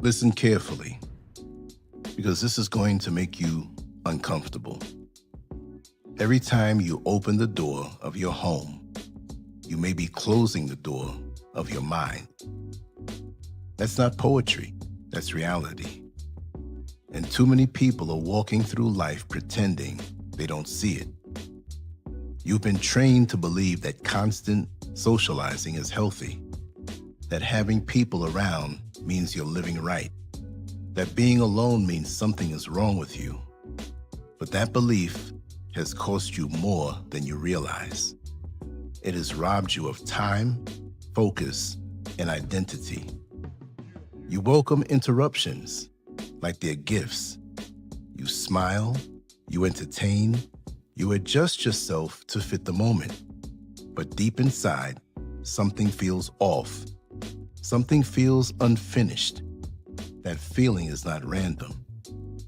Listen carefully, because this is going to make you uncomfortable. Every time you open the door of your home, you may be closing the door of your mind. That's not poetry, that's reality. And too many people are walking through life pretending they don't see it. You've been trained to believe that constant socializing is healthy, that having people around means you're living right, that being alone means something is wrong with you. But that belief has cost you more than you realize. It has robbed you of time, focus, and identity. You welcome interruptions like they're gifts. You smile, you entertain, you adjust yourself to fit the moment. But deep inside, something feels off. Something feels unfinished. That feeling is not random.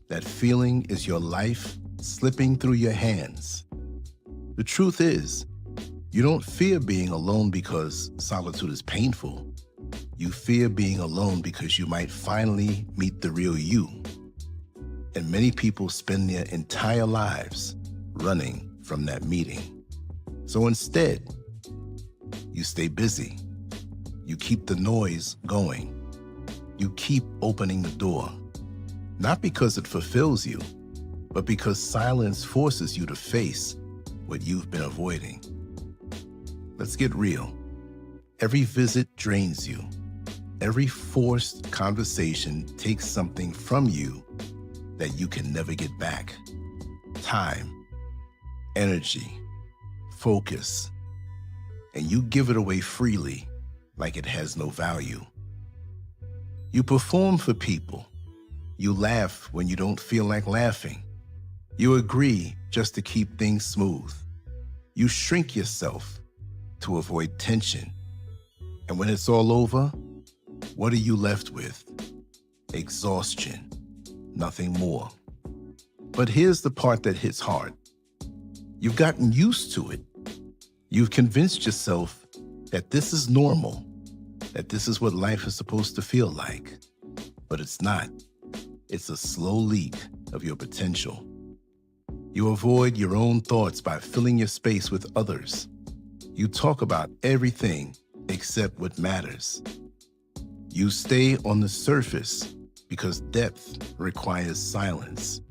That feeling is your life slipping through your hands. The truth is, you don't fear being alone because solitude is painful. You fear being alone because you might finally meet the real you. And many people spend their entire lives running from that meeting. So instead, you stay busy. You keep the noise going. You keep opening the door, not because it fulfills you, but because silence forces you to face what you've been avoiding. Let's get real. Every visit drains you. Every forced conversation takes something from you that you can never get back. Time, energy, focus, and you give it away freely like it has no value. You perform for people. You laugh when you don't feel like laughing. You agree just to keep things smooth. You shrink yourself to avoid tension. And when it's all over, what are you left with? Exhaustion, nothing more. But here's the part that hits hard. You've gotten used to it. You've convinced yourself that this is normal, that this is what life is supposed to feel like. But it's not. It's a slow leak of your potential. You avoid your own thoughts by filling your space with others. You talk about everything except what matters. You stay on the surface because depth requires silence,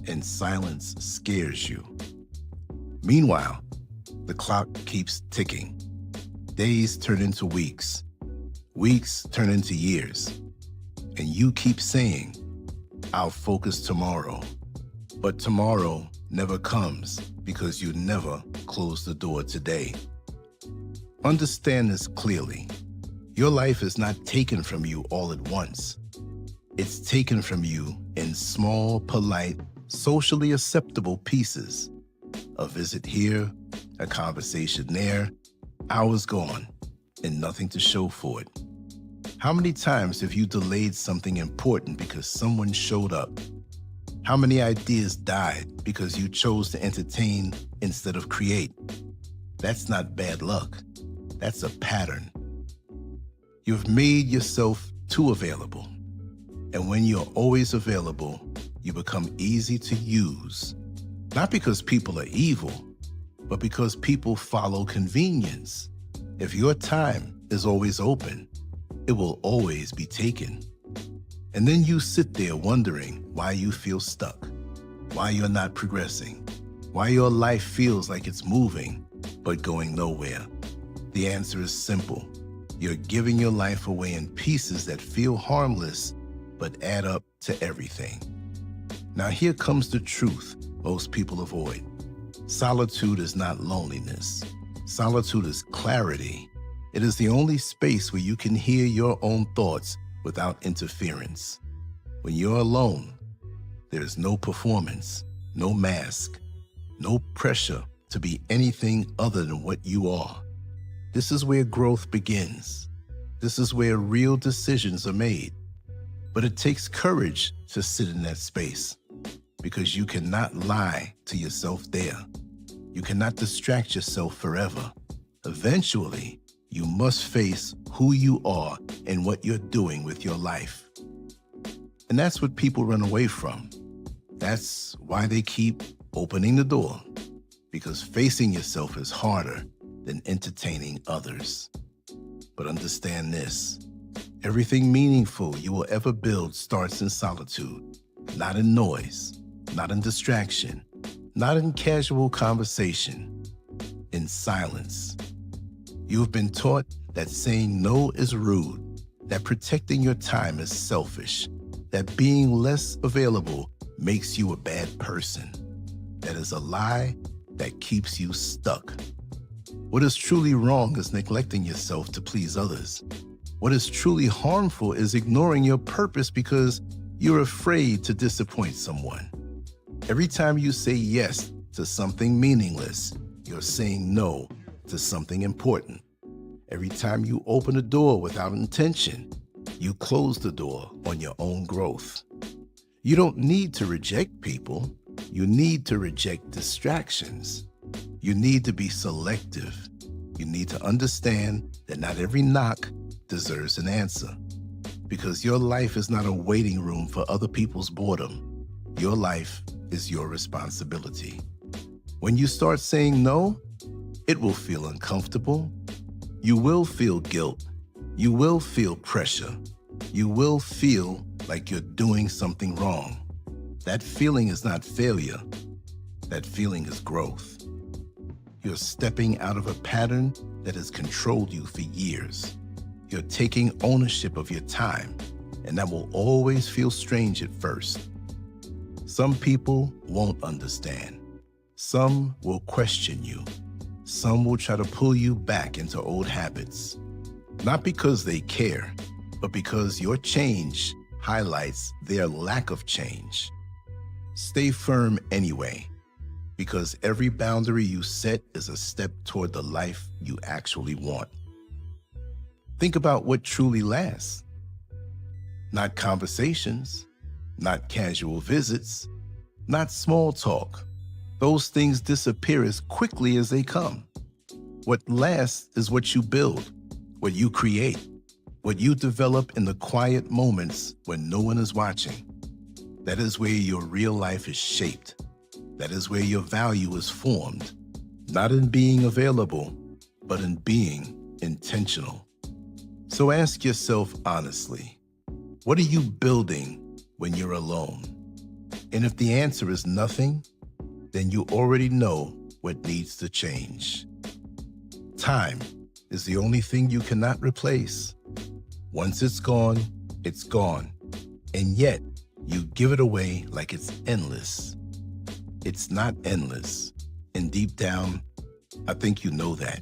and silence scares you. Meanwhile, the clock keeps ticking. Days turn into weeks. Weeks turn into years. And you keep saying, "I'll focus tomorrow." But tomorrow never comes because you never close the door today. Understand this clearly. Your life is not taken from you all at once. It's taken from you in small, polite, socially acceptable pieces. A visit here, a conversation there, hours gone, and nothing to show for it. How many times have you delayed something important because someone showed up? How many ideas died because you chose to entertain instead of create? That's not bad luck. That's a pattern. You've made yourself too available. And when you're always available, you become easy to use. Not because people are evil, but because people follow convenience. If your time is always open, it will always be taken. And then you sit there wondering why you feel stuck, why you're not progressing, why your life feels like it's moving, but going nowhere. The answer is simple. You're giving your life away in pieces that feel harmless, but add up to everything. Now here comes the truth most people avoid. Solitude is not loneliness. Solitude is clarity. It is the only space where you can hear your own thoughts without interference. When you're alone, there is no performance, no mask, no pressure to be anything other than what you are. This is where growth begins. This is where real decisions are made. But it takes courage to sit in that space, because you cannot lie to yourself there. You cannot distract yourself forever. Eventually, you must face who you are and what you're doing with your life. And that's what people run away from. That's why they keep opening the door, because facing yourself is harder than entertaining others. But understand this, everything meaningful you will ever build starts in solitude, not in noise, not in distraction, not in casual conversation, in silence. You have been taught that saying no is rude, that protecting your time is selfish, that being less available makes you a bad person. That is a lie that keeps you stuck. What is truly wrong is neglecting yourself to please others. What is truly harmful is ignoring your purpose because you're afraid to disappoint someone. Every time you say yes to something meaningless, you're saying no to something important. Every time you open a door without intention, you close the door on your own growth. You don't need to reject people. You need to reject distractions. You need to be selective. You need to understand that not every knock deserves an answer, because your life is not a waiting room for other people's boredom. Your life is your responsibility. When you start saying no, it will feel uncomfortable. You will feel guilt. You will feel pressure. You will feel like you're doing something wrong. That feeling is not failure. That feeling is growth. You're stepping out of a pattern that has controlled you for years. You're taking ownership of your time, and that will always feel strange at first. Some people won't understand. Some will question you. Some will try to pull you back into old habits. Not because they care, but because your change highlights their lack of change. Stay firm anyway, because every boundary you set is a step toward the life you actually want. Think about what truly lasts. Not conversations, not casual visits, not small talk. Those things disappear as quickly as they come. What lasts is what you build, what you create, what you develop in the quiet moments when no one is watching. That is where your real life is shaped. That is where your value is formed, not in being available, but in being intentional. So ask yourself honestly, what are you building when you're alone? And if the answer is nothing, then you already know what needs to change. Time is the only thing you cannot replace. Once it's gone, it's gone. And yet, you give it away like it's endless. It's not endless. And deep down, I think you know that.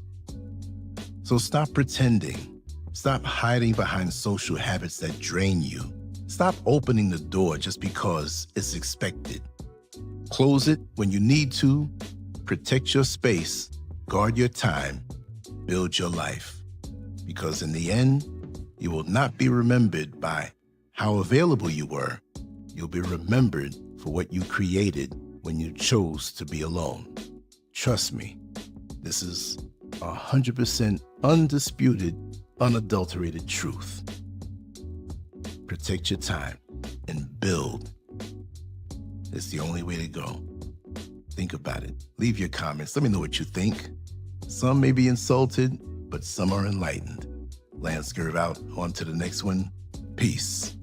So stop pretending. Stop hiding behind social habits that drain you. Stop opening the door just because it's expected. Close it when you need to. Protect your space. Guard your time. Build your life. Because in the end, you will not be remembered by how available you were. You'll be remembered for what you created when you chose to be alone. Trust me, this is 100% undisputed, unadulterated truth. Protect your time and build. It's the only way to go. Think about it. Leave your comments. Let me know what you think. Some may be insulted, but some are enlightened. LanceScurv out. On to the next one. Peace.